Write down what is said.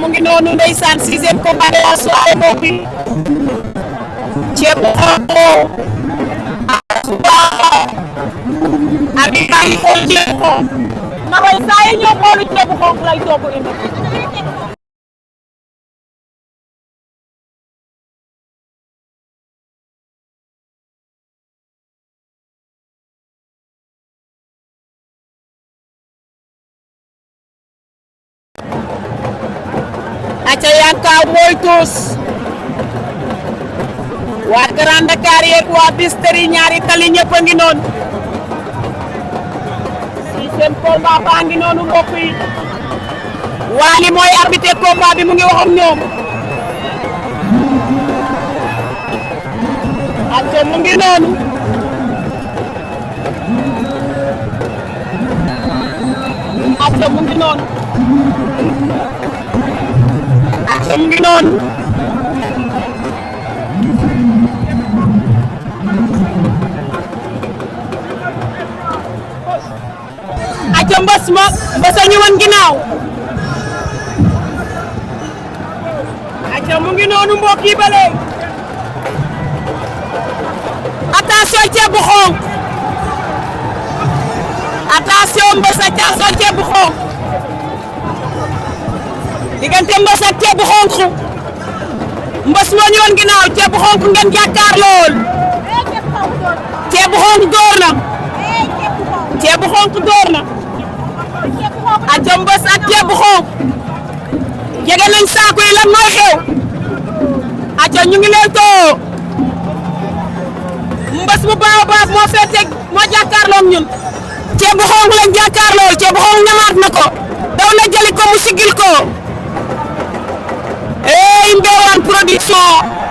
mu ngi noonu ndeysaan 6e combat de la soirée mbokk yi ceeb bu xonq ak bi maa ngi xool ceeb bu xonq ma koy saa yi ñoo xoolu ceeb bu xonq lay togg indi aca Yankaw mooy tuus waa Grand Dakar yeeg waa Bisteri ñaari tali ñëpp a ngi noonu 6e combat baa ngi noonu mbokk yi Wally mooy arbitre combat bi mu ngi wax ak ñoom aca mu ngi noonu aca mu ngi noonu aca mu ngi noonu aca mbës a ñëwoon ginnaaw aca mu ngi noonu mbokk yi ba léegi attention ceeb bu xonq attention mbës a attention ceeb bu xonq diggante mbës ak ceeb bu xonq mbës moo ñëwoon ginnaaw ceeb bu xonq ngeen jàkkaar lool ceeb bu xonq door na ceeb bu xonq door na aca mbës ak ceeb bu xonq jege nañ saako yi lan mooy xew aca ñu ngi leen too mbës bu baax moo féete moo jàkkaarloog ñun ceeb bu xonq lañ jàkkaarlool ceeb bu xonq ñamaat na ko daw na jëli ko mu sigil ko Mbewaan Production